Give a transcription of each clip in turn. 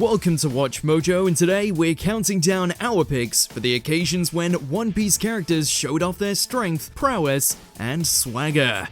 Welcome to Watch Mojo, and today we're counting down our picks for the occasions when One Piece characters showed off their strength, prowess, and swagger.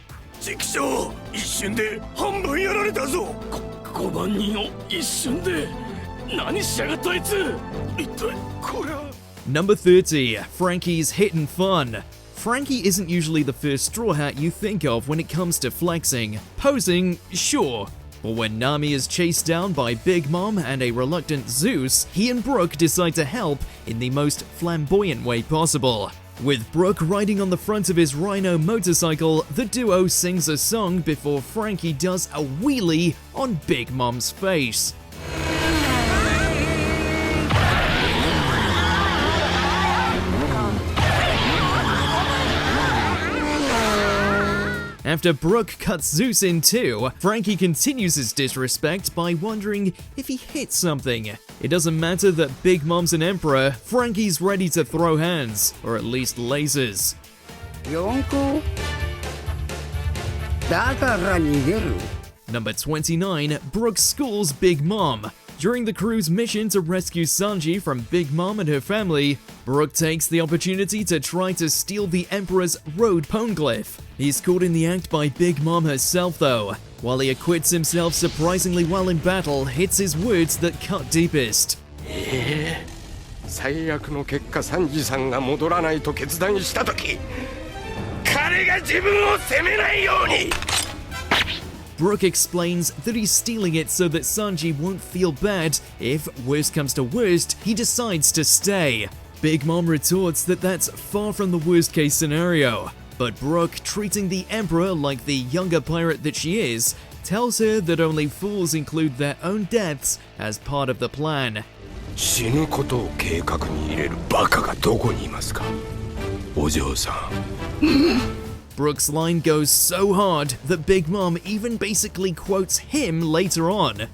Number 30, Frankie's Hit and Fun. Frankie isn't usually the first straw hat you think of when it comes to flexing. Posing, sure. But when Nami is chased down by Big Mom and a reluctant Zeus, he and Brook decide to help in the most flamboyant way possible. With Brook riding on the front of his Rhino motorcycle, the duo sings a song before Frankie does a wheelie on Big Mom's face. After Brook cuts Zeus in two, Frankie continues his disrespect by wondering if he hit something. It doesn't matter that Big Mom's an emperor, Frankie's ready to throw hands, or at least lasers. Number 29, Brook schools Big Mom. During the crew's mission to rescue Sanji from Big Mom and her family, Brook takes the opportunity to try to steal the Emperor's road poneglyph. He's caught in the act by Big Mom herself though. While he acquits himself surprisingly well in battle, hits his words that cut deepest. 最悪の結果サンジさんが戻らないと決断したとき、彼が自分を責めないように。 Brook explains that he's stealing it so that Sanji won't feel bad if, worst comes to worst, he decides to stay. Big Mom retorts that that's far from the worst case scenario, but Brook, treating the Emperor like the younger pirate that she is, tells her that only fools include their own deaths as part of the plan. 死ぬことを計画に入れるバカがどこにいますか、お嬢さん。 Brook's line goes so hard that Big Mom even basically quotes him later on.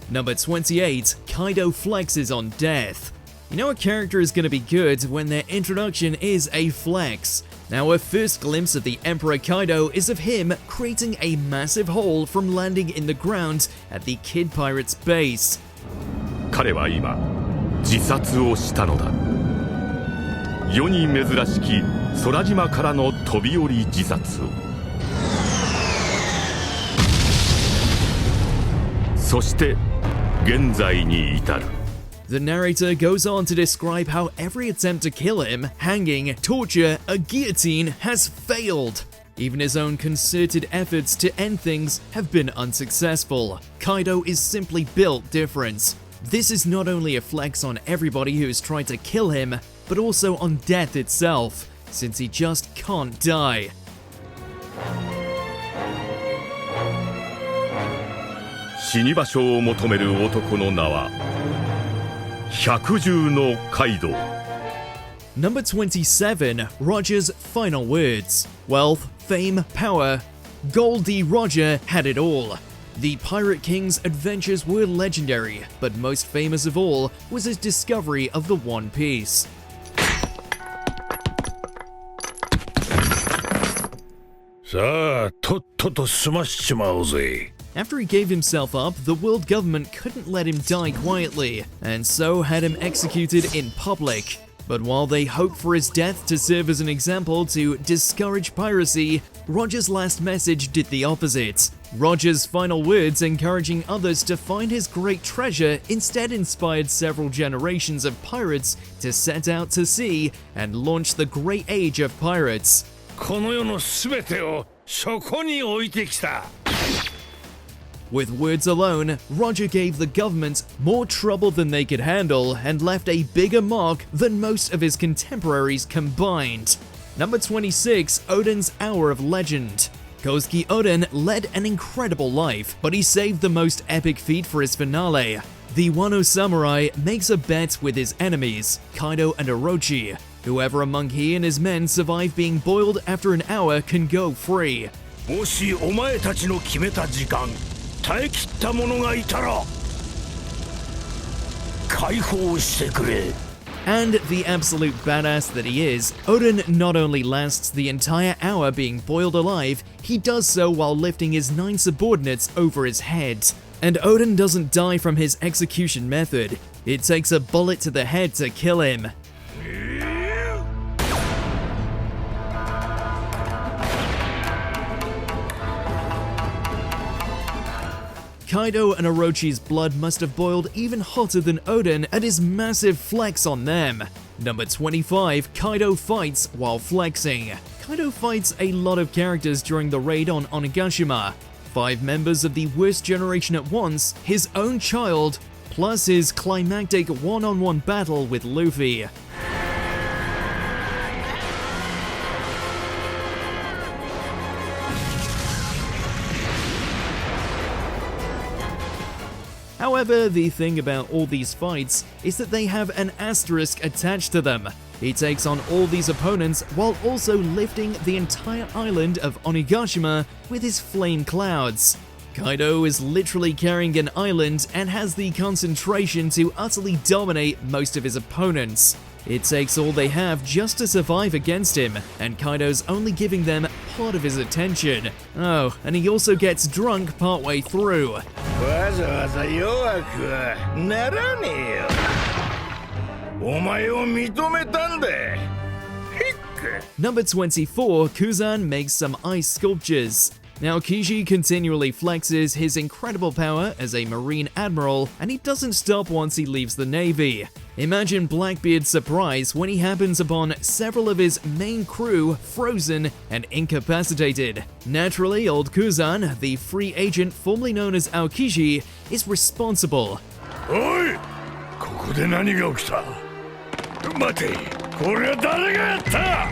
Number 28, Kaido flexes on death. You know a character is going to be good when their introduction is a flex. Now our first glimpse of the Emperor Kaido is of him creating a massive hole from landing in the ground at the Kid Pirate's base. 彼は今自殺をしたのだ。世に珍しき空島からの飛び降り自殺を。そして現在に至る。 The narrator goes on to describe how every attempt to kill him, hanging, torture, a guillotine has failed. Even his own concerted efforts to end things have been unsuccessful. Kaido is simply built different. This is not only a flex on everybody who's tried to kill him, but also on death itself, since he just can't die. 死に場所を求める男の名は百獣のカイドウ。 Number 27, Roger's final words. Wealth, fame, power. Goldie Roger had it all. The Pirate King's adventures were legendary, but most famous of all was his discovery of the One Piece. After he gave himself up, the world government couldn't let him die quietly, and so had him executed in public. But while they hoped for his death to serve as an example to discourage piracy, Roger's last message did the opposite. Roger's final words encouraging others to find his great treasure instead inspired several generations of pirates to set out to sea and launch the great age of pirates. With words alone, Roger gave the government more trouble than they could handle and left a bigger mark than most of his contemporaries combined. Number 26, Oden's Hour of Legend. Kosuke Oden led an incredible life, but he saved the most epic feat for his finale. The Wano Samurai makes a bet with his enemies, Kaido and Orochi. Whoever among he and his men survive being boiled after an hour can go free. もしお前たちの決めた時間耐え切った者がいたら解放してくれ。And the absolute badass that he is, Oden not only lasts the entire hour being boiled alive, he does so while lifting his 9 subordinates over his head. And Oden doesn't die from his execution method. It takes a bullet to the head to kill him. Kaido and Orochi's blood must have boiled even hotter than Oden at his massive flex on them. Number 25, Kaido fights while flexing. Kaido fights a lot of characters during the raid on Onigashima. 5 members of the worst generation at once, his own child, plus his climactic one-on-one battle with Luffy. However, the thing about all these fights is that they have an asterisk attached to them. He takes on all these opponents while also lifting the entire island of Onigashima with his flame clouds. Kaido is literally carrying an island and has the concentration to utterly dominate most of his opponents. It takes all they have just to survive against him, and Kaido's only giving them part of his attention. Oh, and he also gets drunk partway through. Number 24, Kuzan makes some ice sculptures. Now, Kiji continually flexes his incredible power as a Marine Admiral, and he doesn't stop once he leaves the Navy. Imagine Blackbeard's surprise when he happens upon several of his main crew frozen and incapacitated. Naturally, old Kuzan, the free agent formerly known as Aokiji, is responsible. Oi! ここで何が起きた? 待て! これは誰がやった?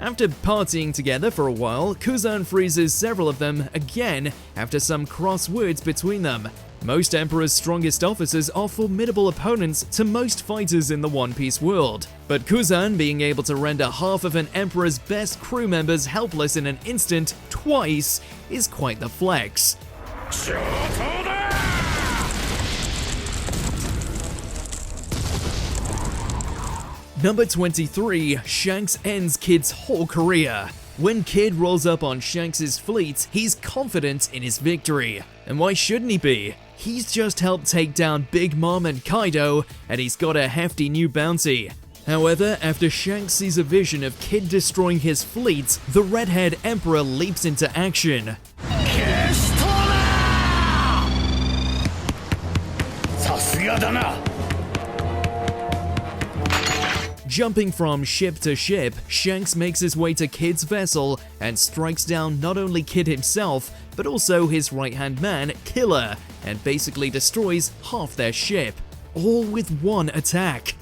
After partying together for a while, Kuzan freezes several of them again after some cross words between them. Most Emperor's strongest officers are formidable opponents to most fighters in the One Piece world, but Kuzan being able to render half of an Emperor's best crew members helpless in an instant, twice, is quite the flex. Number 23, Shanks ends Kid's whole career. When Kid rolls up on Shanks' fleet, he's confident in his victory. And why shouldn't he be? He's just helped take down Big Mom and Kaido, and he's got a hefty new bounty. However, after Shanks sees a vision of Kid destroying his fleet, the Redhead Emperor leaps into action. Jumping from ship to ship, Shanks makes his way to Kid's vessel and strikes down not only Kid himself, but also his right-hand man, Killer, and basically destroys half their ship, all with one attack.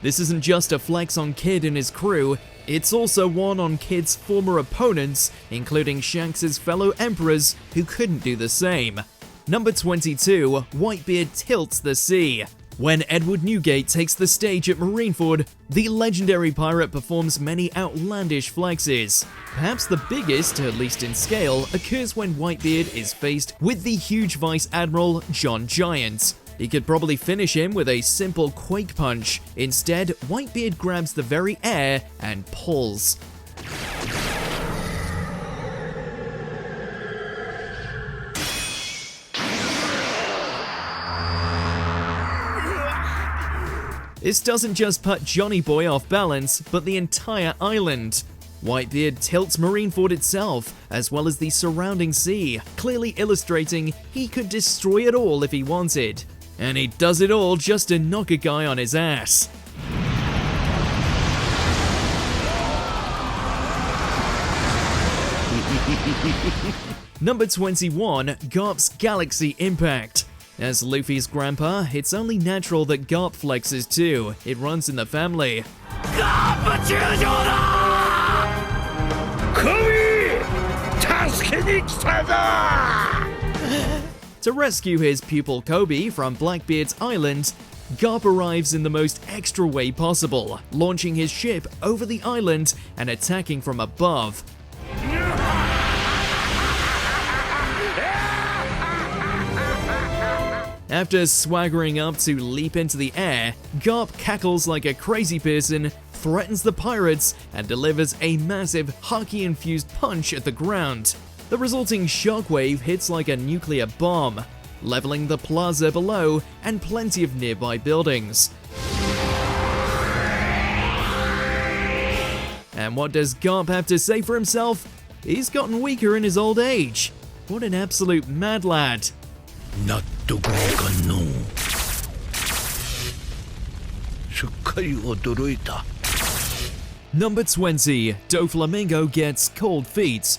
This isn't just a flex on Kid and his crew, it's also one on Kid's former opponents, including Shanks' fellow emperors who couldn't do the same. Number 22, Whitebeard tilts the sea. When Edward Newgate takes the stage at Marineford, the legendary pirate performs many outlandish flexes. Perhaps the biggest, at least in scale, occurs when Whitebeard is faced with the huge Vice Admiral John Giant. He could probably finish him with a simple Quake Punch. Instead, Whitebeard grabs the very air and pulls. This doesn't just put Johnny Boy off balance, but the entire island. Whitebeard tilts Marineford itself, as well as the surrounding sea, clearly illustrating he could destroy it all if he wanted. And he does it all just to knock a guy on his ass. Number 21, Garp's Galaxy Impact. As Luffy's grandpa, it's only natural that Garp flexes too. It runs in the family. To rescue his pupil Kobe from Blackbeard's island, Garp arrives in the most extra way possible, launching his ship over the island and attacking from above. After swaggering up to leap into the air, Garp cackles like a crazy person, threatens the pirates, and delivers a massive Haki-infused punch at the ground. The resulting shockwave hits like a nuclear bomb, leveling the plaza below and plenty of nearby buildings. And what does Garp have to say for himself? He's gotten weaker in his old age. What an absolute mad lad. 納得いかんのすっかり驚いた Number 20, Doflamingo gets cold feet.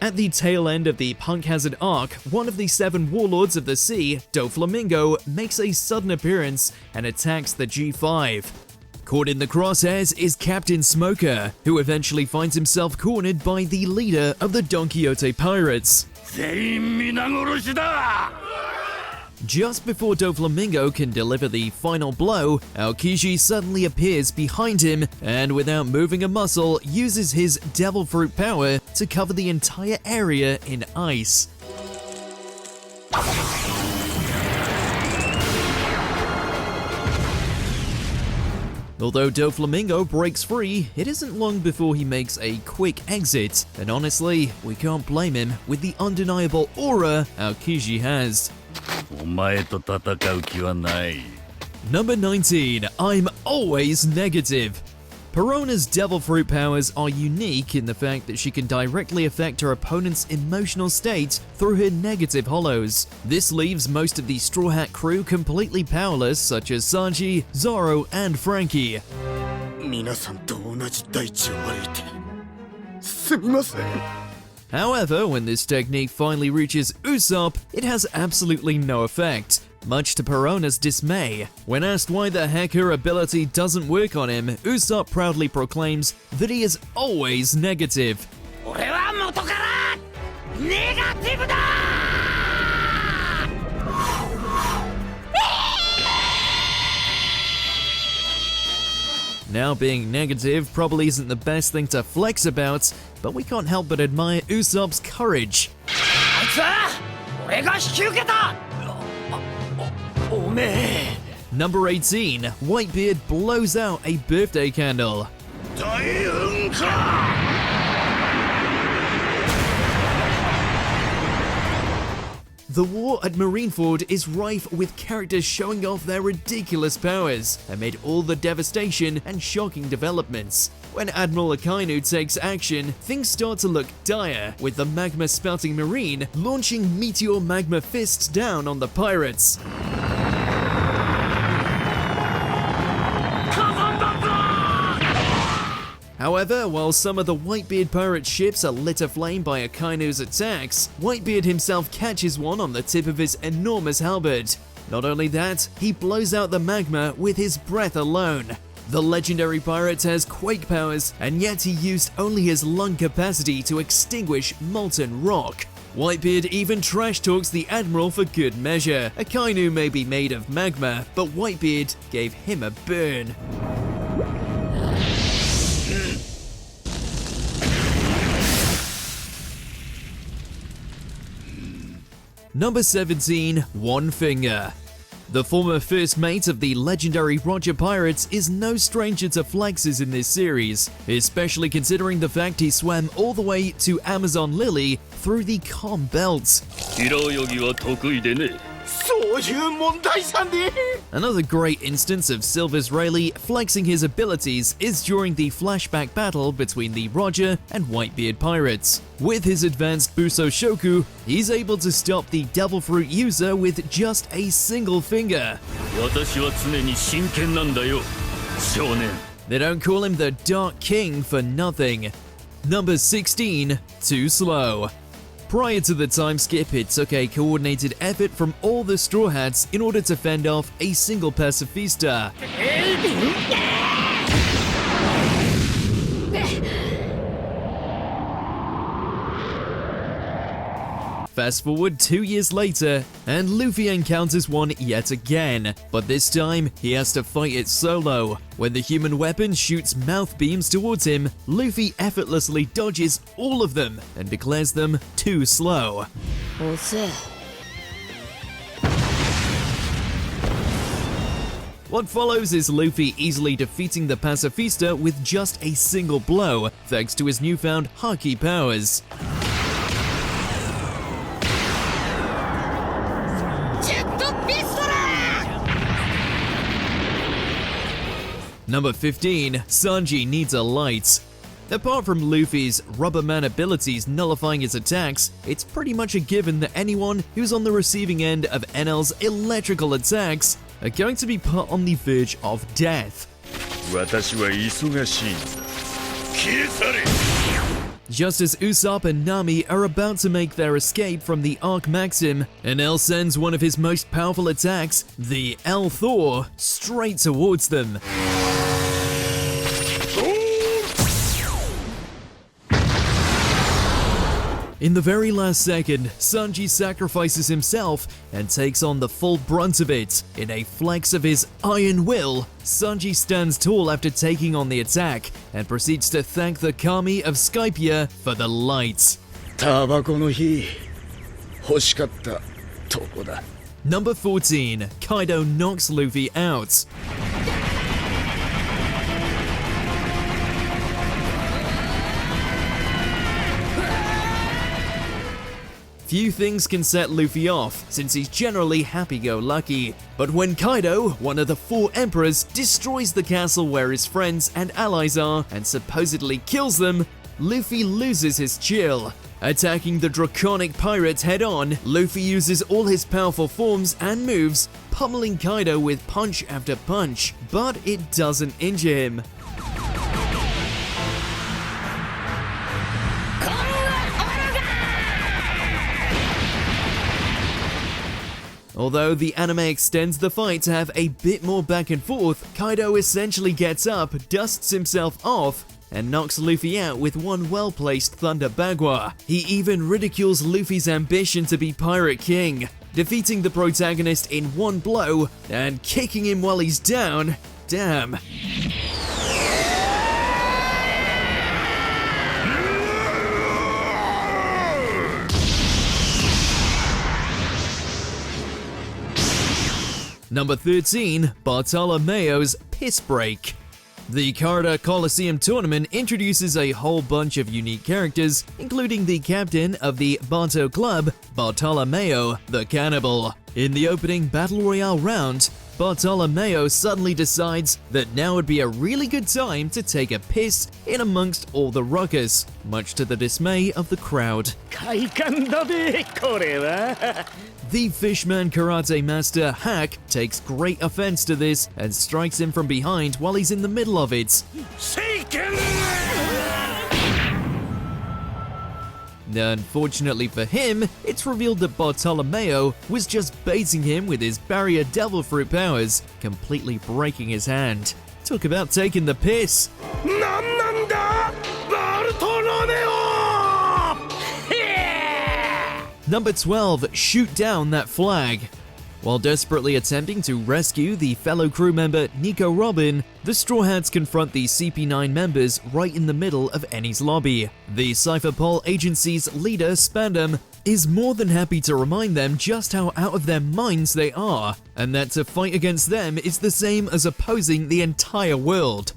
At the tail end of the Punk Hazard arc, one of the 7 warlords of the sea, Doflamingo, makes a sudden appearance and attacks the G5. Caught in the crosshairs is Captain Smoker, who eventually finds himself cornered by the leader of the Don Quixote pirates. 全員皆殺しだ Just before Doflamingo can deliver the final blow, Aokiji suddenly appears behind him and without moving a muscle uses his devil fruit power to cover the entire area in ice. Although Doflamingo breaks free, it isn't long before he makes a quick exit, and honestly, we can't blame him with the undeniable aura Aokiji has. お前と戦う気はない Number 19, I'm always negative. Perona's devil fruit powers are unique in the fact that she can directly affect her opponent's emotional state through her negative hollows. This leaves most of the Straw Hat crew completely powerless, such as Sanji, Zoro, and Frankie. 皆さんと同じ大地を歩いてすみません However, when this technique finally reaches Usopp, it has absolutely no effect, much to Perona's dismay. When asked why the heck her ability doesn't work on him, Usopp proudly proclaims that he is always negative. 俺は元からネガティブだ Now, being negative probably isn't the best thing to flex about, but we can't help but admire Usopp's courage. あいつは俺が引き受けた おめえ Number 18, Whitebeard blows out a birthday candle. 大噴火 The war at Marineford is rife with characters showing off their ridiculous powers amid all the devastation and shocking developments. When Admiral Akainu takes action, things start to look dire, with the magma-spouting marine launching meteor magma fists down on the pirates. However, while some of the Whitebeard pirate ships are lit aflame by Akainu's attacks, Whitebeard himself catches one on the tip of his enormous halberd. Not only that, he blows out the magma with his breath alone. The legendary pirate has quake powers, and yet he used only his lung capacity to extinguish molten rock. Whitebeard even trash talks the Admiral for good measure. Akainu may be made of magma, but Whitebeard gave him a burn. Number 17, One Finger. The former first mate of the legendary Roger Pirates is no stranger to flexes in this series, especially considering the fact he swam all the way to Amazon Lily through the calm belt. 平泳ぎは得意でね そういう問題じゃねえ Another great instance of Silver's Rayleigh flexing his abilities is during the flashback battle between the Roger and Whitebeard pirates. With his advanced Buso Shoku, he's able to stop the Devil Fruit user with just a single finger. 私は常に真剣なんだよ少年 They don't call him the Dark King for nothing. Number 16, Too Slow. Prior to the time skip, it took a coordinated effort from all the Straw Hats in order to fend off a single pacifista. Fast forward 2 years later, and Luffy encounters one yet again, but this time he has to fight it solo. When the human weapon shoots mouth beams towards him, Luffy effortlessly dodges all of them and declares them too slow. What follows is Luffy easily defeating the pacifista with just a single blow, thanks to his newfound Haki powers. Number 15, Sanji needs a light. Apart from Luffy's Rubber Man abilities nullifying his attacks, it's pretty much a given that anyone who's on the receiving end of NL's electrical attacks are going to be put on the verge of death. Just as Usopp and Nami are about to make their escape from the Arc Maxim, NL sends one of his most powerful attacks, the L Thor, straight towards them. In the very last second, Sanji sacrifices himself and takes on the full brunt of it. In a flex of his iron will, Sanji stands tall after taking on the attack and proceeds to thank the Kami of Skypia for the light. Number 14, Kaido knocks Luffy out. Few things can set Luffy off, since he's generally happy-go-lucky. But when Kaido, one of the 4 emperors, destroys the castle where his friends and allies are and supposedly kills them, Luffy loses his chill. Attacking the draconic pirate head-on, Luffy uses all his powerful forms and moves, pummeling Kaido with punch after punch, but it doesn't injure him. Although the anime extends the fight to have a bit more back and forth, Kaido essentially gets up, dusts himself off, and knocks Luffy out with one well-placed Thunder Bagua. He even ridicules Luffy's ambition to be Pirate King, defeating the protagonist in one blow and kicking him while he's down. Damn. Number 13, Bartolomeo's Piss Break. The Corridor Coliseum tournament introduces a whole bunch of unique characters, including the captain of the Barto Club, Bartolomeo the Cannibal. In the opening Battle Royale round, Bartolomeo suddenly decides that now would be a really good time to take a piss in amongst all the ruckus, much to the dismay of the crowd. The Fishman Karate Master, Hack, takes great offense to this and strikes him from behind while he's in the middle of it. Unfortunately for him, it's revealed that Bartolomeo was just baiting him with his barrier devil fruit powers, completely breaking his hand. Talk about taking the piss. Number 12, shoot down that flag. While desperately attempting to rescue the fellow crew member Nico Robin, the Straw Hats confront the CP9 members right in the middle of Eni's lobby. The Cypher Pol Agency's leader, Spandam, is more than happy to remind them just how out of their minds they are, and that to fight against them is the same as opposing the entire world.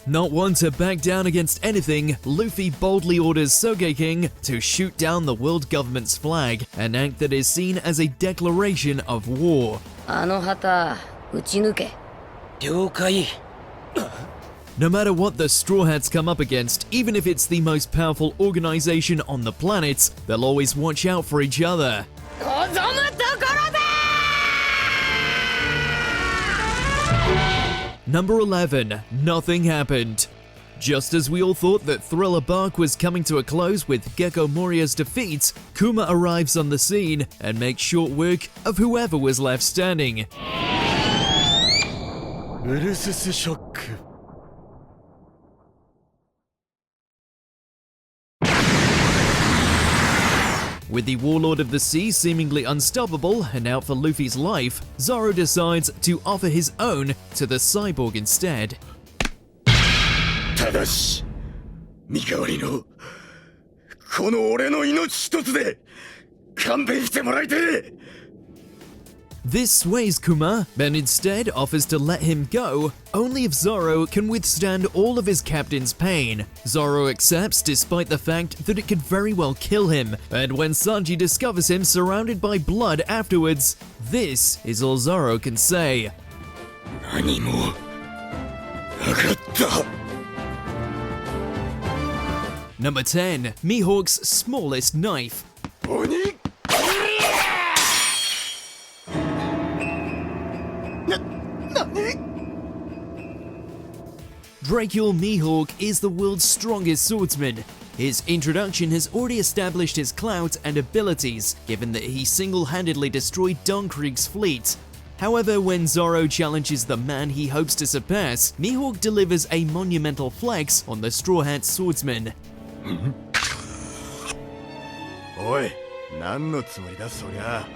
Not one to back down against anything, Luffy boldly orders Sogeking to shoot down the world government's flag, an act that is seen as a declaration of war. No matter what the Straw Hats come up against, even if it's the most powerful organization on the planet, they'll always watch out for each other. Number 11, nothing happened. Just as we all thought that Thriller Bark was coming to a close with Gecko Moria's defeat, Kuma arrives on the scene and makes short work of whoever was left standing. With the Warlord of the Sea seemingly unstoppable and out for Luffy's life, Zoro decides to offer his own to the cyborg instead. ただし身代わりのこの俺の命一つで勘弁してもらいてえ This sways Kuma, but instead offers to let him go, only if Zoro can withstand all of his captain's pain. Zoro accepts despite the fact that it could very well kill him, and when Sanji discovers him surrounded by blood afterwards, this is all Zoro can say. 何もなかった Number 10. Mihawk's smallest knife. 鬼 Dracula Mihawk is the world's strongest swordsman. His introduction has already established his clout and abilities, given that he single-handedly destroyed Don Krieg's fleet. However, when Zoro challenges the man he hopes to surpass, Mihawk delivers a monumental flex on the Straw Hat swordsman. おい何のつもりだそりゃ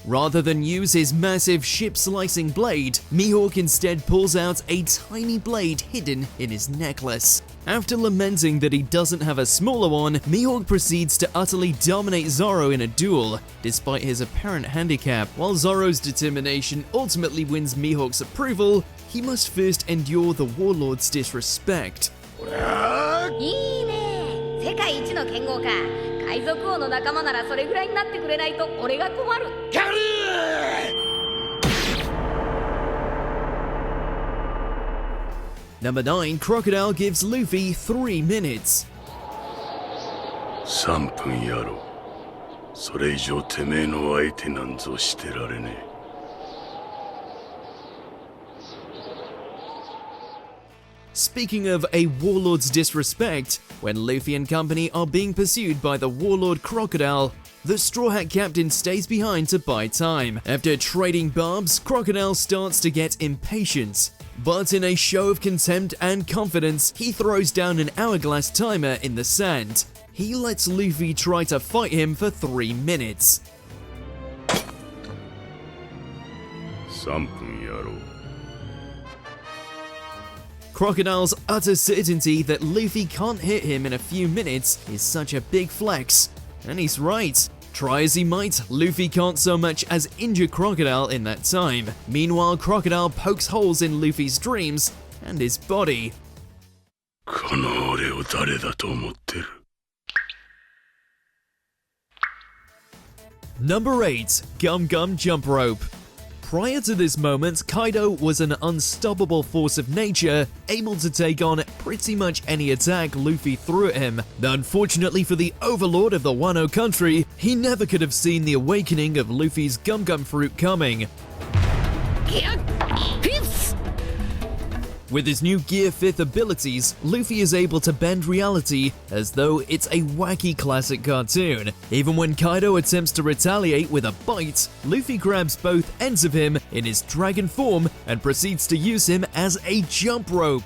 Rather than use his massive ship-slicing blade, Mihawk instead pulls out a tiny blade hidden in his necklace. After lamenting that he doesn't have a smaller one, Mihawk proceeds to utterly dominate Zoro in a duel, despite his apparent handicap. While Zoro's determination ultimately wins Mihawk's approval, he must first endure the Warlord's disrespect. いいね世界一の剣豪か海賊王の仲間ならそれぐらいになってくれないと俺が困る Number 9. Crocodile gives Luffy 3 minutes. 3分やろそれ以上てめえの相手なんぞしてられねえ Speaking of a warlord's disrespect, when Luffy and company are being pursued by the warlord Crocodile, the Straw Hat captain stays behind to buy time. After trading barbs, Crocodile starts to get impatient. But in a show of contempt and confidence, he throws down an hourglass timer in the sand. He lets Luffy try to fight him for 3 minutes. 3分やろ Crocodile's utter certainty that Luffy can't hit him in a few minutes is such a big flex. And he's right. Try as he might, Luffy can't so much as injure Crocodile in that time. Meanwhile, Crocodile pokes holes in Luffy's dreams and his body. この俺を誰だと思ってる Number 8. Gum Gum Jump Rope. Prior to this moment, Kaido was an unstoppable force of nature, able to take on pretty much any attack Luffy threw at him. Unfortunately for the overlord of the Wano country, he never could have seen the awakening of Luffy's Gum Gum fruit coming. With his new Gear 5th abilities, Luffy is able to bend reality as though it's a wacky classic cartoon. Even when Kaido attempts to retaliate with a bite, Luffy grabs both ends of him in his dragon form and proceeds to use him as a jump rope.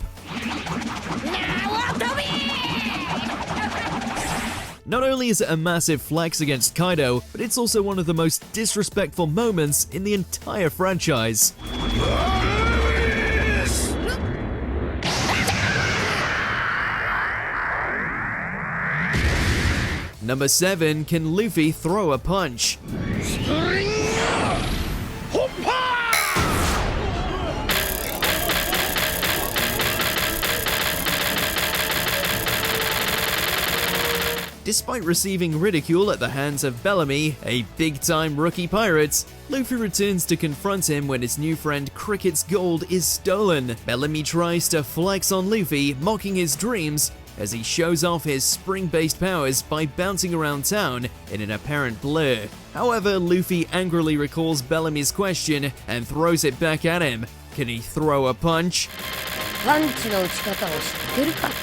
Not only is it a massive flex against Kaido, but it's also one of the most disrespectful moments in the entire franchise. Number 7. Can Luffy throw a punch? Despite receiving ridicule at the hands of Bellamy, a big-time rookie pirate, Luffy returns to confront him when his new friend Cricket's gold is stolen. Bellamy tries to flex on Luffy, mocking his dreams, as he shows off his spring-based powers by bouncing around town in an apparent blur. However, Luffy angrily recalls Bellamy's question and throws it back at him. Can he throw a punch? パンチの打ち方を知ってるかって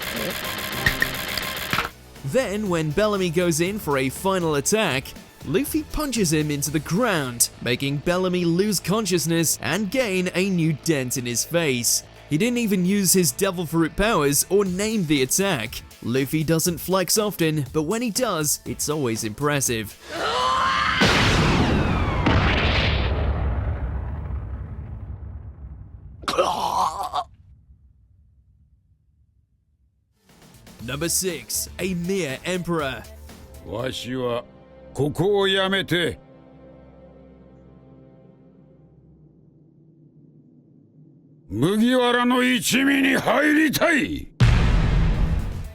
Then, when Bellamy goes in for a final attack, Luffy punches him into the ground, making Bellamy lose consciousness and gain a new dent in his face. He didn't even use his devil fruit powers or name the attack. Luffy doesn't flex often, but when he does, it's always impressive. Number 6. A mere emperor. わしはここをやめて麦わらの一味に入りたい。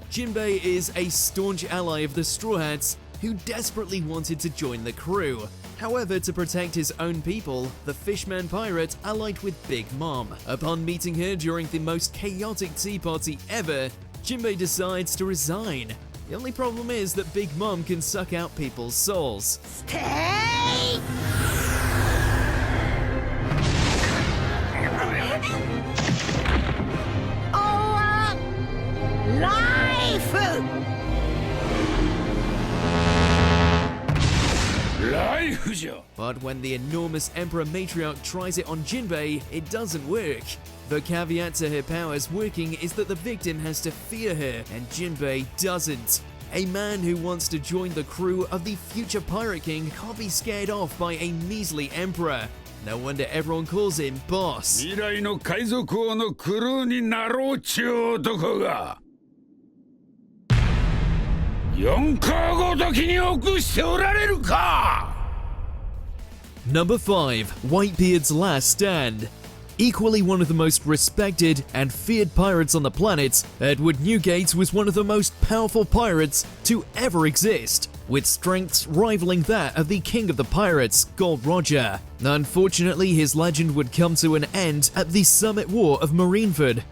Jinbe is a staunch ally of the Straw Hats who desperately wanted to join the crew. However, to protect his own people, the Fishman pirate allied with Big Mom. Upon meeting her during the most chaotic tea party ever, Jinbe decides to resign. The only problem is that Big Mom can suck out people's souls. Stay! Life! Life じゃ。 But when the enormous Emperor Matriarch tries it on Jinbe, it doesn't work. The caveat to her powers working is that the victim has to fear her, and Jinbe doesn't. A man who wants to join the crew of the future Pirate King can't be scared off by a measly emperor. No wonder everyone calls him boss. 未来の海賊王のクルーになろうちゅう男が4カごときに臆しておられるか。 Number 5. Whitebeard's Last Stand. Equally one of the most respected and feared pirates on the planet, Edward Newgate was one of the most powerful pirates to ever exist, with strengths rivaling that of the king of the pirates, Gold Roger. Unfortunately, his legend would come to an end at the Summit War of Marineford.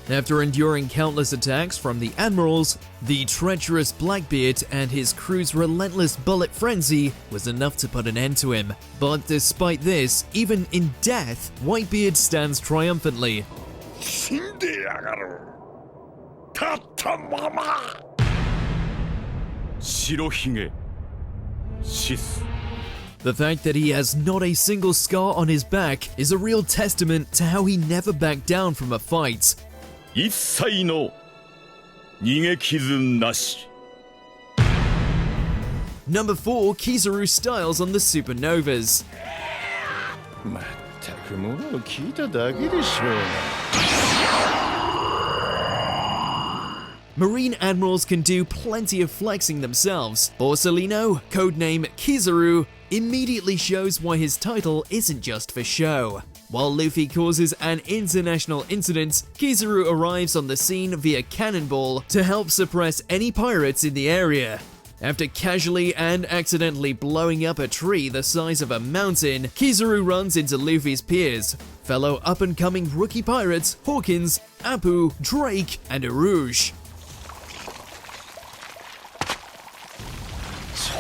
After enduring countless attacks from the admirals, the treacherous Blackbeard and his crew's relentless bullet frenzy was enough to put an end to him. But despite this, even in death, Whitebeard stands triumphantly. 死んでやがる。たったまま。白ひげシス The fact that he has not a single scar on his back is a real testament to how he never backed down from a fight. 一切の逃げ傷なし。 Number 4. Kizaru styles on the supernovas. まったくものを聞いただけでしょう。 Marine admirals can do plenty of flexing themselves. Borsalino, codename Kizaru, immediately shows why his title isn't just for show. While Luffy causes an international incident, Kizaru arrives on the scene via cannonball to help suppress any pirates in the area. After casually and accidentally blowing up a tree the size of a mountain, Kizaru runs into Luffy's peers, fellow up-and-coming rookie pirates Hawkins, Apu, Drake, and Arouge. ち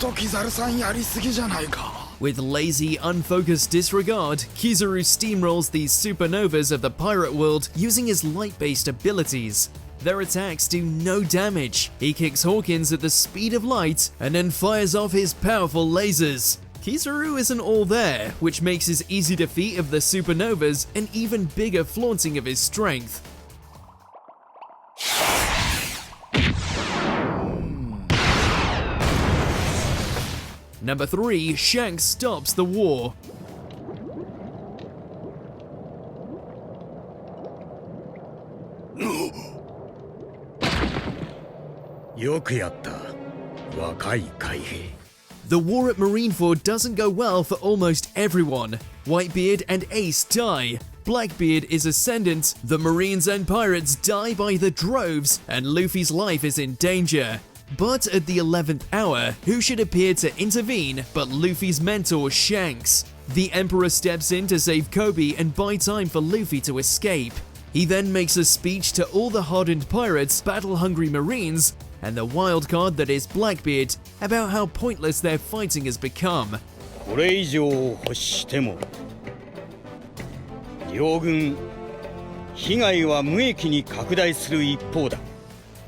ょっとキザルさんやりすぎじゃないか。 With lazy, unfocused disregard, Kizaru steamrolls these supernovas of the pirate world using his light-based abilities. Their attacks do no damage. He kicks Hawkins at the speed of light and then fires off his powerful lasers. Kizaru isn't all there, which makes his easy defeat of the supernovas an even bigger flaunting of his strength. Number 3. Shanks stops the war. よくやった、若い海兵。 The war at Marineford doesn't go well for almost everyone. Whitebeard and Ace die. Blackbeard is ascendant, the Marines and pirates die by the droves, and Luffy's life is in danger. But at the 11th hour, who should appear to intervene but Luffy's mentor Shanks? The Emperor steps in to save Kobe and buy time for Luffy to escape. He then makes a speech to all the hardened pirates, battle-hungry Marines, and the wild card that is Blackbeard about how pointless their fighting has become. これ以上欲しても両軍被害は無益に拡大する一方だ。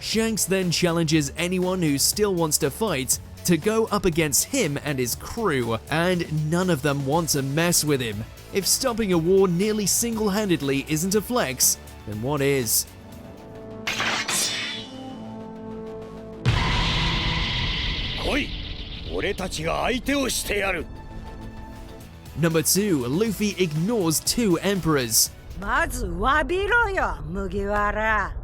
Shanks then challenges anyone who still wants to fight to go up against him and his crew, and none of them want to mess with him. If stopping a war nearly single-handedly isn't a flex, then what is? Number 2, Luffy ignores 2 emperors. まず詫びろよ、麦わら。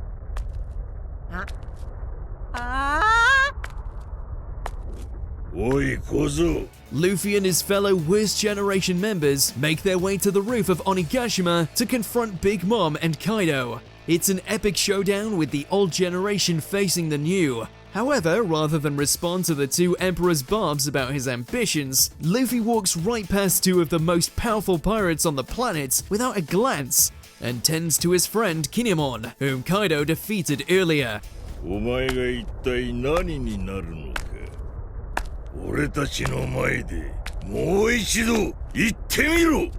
おい小僧。 Luffy and his fellow worst generation members make their way to the roof of Onigashima to confront Big Mom and Kaido. It's an epic showdown with the old generation facing the new. However, rather than respond to the 2 emperors' barbs about his ambitions, Luffy walks right past 2 of the most powerful pirates on the planet without a glance, and tends to his friend Kinemon, whom Kaido defeated earlier. お前が一体何になるのか。俺たちの前でもう一度言ってみろ。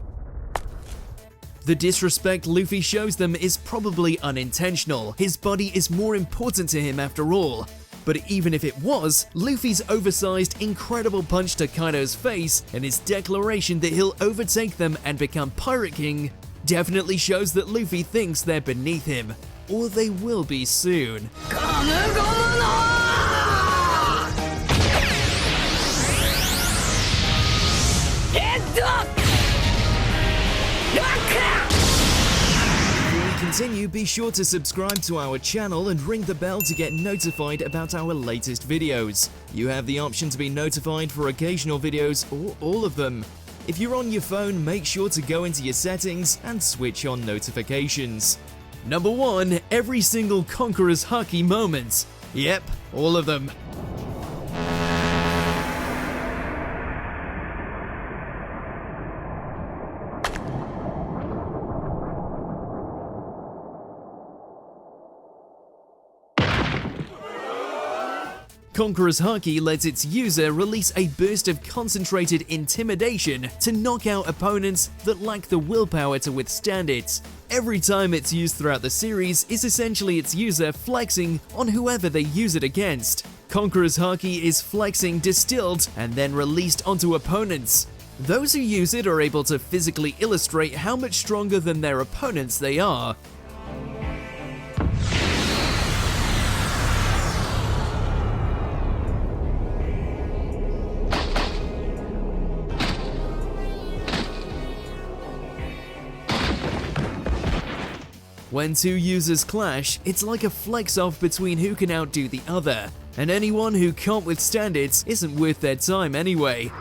The disrespect Luffy shows them is probably unintentional. His body is more important to him after all. But even if it was, Luffy's oversized, incredible punch to Kaido's face and his declaration that he'll overtake them and become Pirate King definitely shows that Luffy thinks they're beneath him. Or they will be soon. Continue, be sure to subscribe to our channel and ring the bell to get notified about our latest videos. You have the option to be notified for occasional videos or all of them. If you're on your phone, make sure to go into your settings and switch on notifications. Number 1, every single Conqueror's Haki moment. Yep, all of them. Conqueror's Haki lets its user release a burst of concentrated intimidation to knock out opponents that lack the willpower to withstand it. Every time it's used throughout the series is essentially its user flexing on whoever they use it against. Conqueror's Haki is flexing distilled and then released onto opponents. Those who use it are able to physically illustrate how much stronger than their opponents they are. When 2 users clash, it's like a flex-off between who can outdo the other, and anyone who can't withstand it isn't worth their time anyway.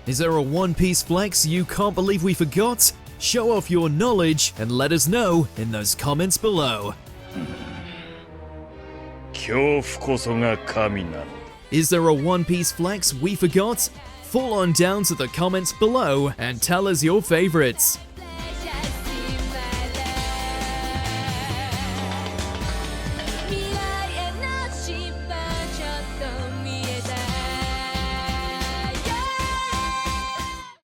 Is there a One Piece flex you can't believe we forgot? Show off your knowledge and let us know in those comments below. Is there a One Piece flex we forgot? Fall on down to the comments below and tell us your favorites.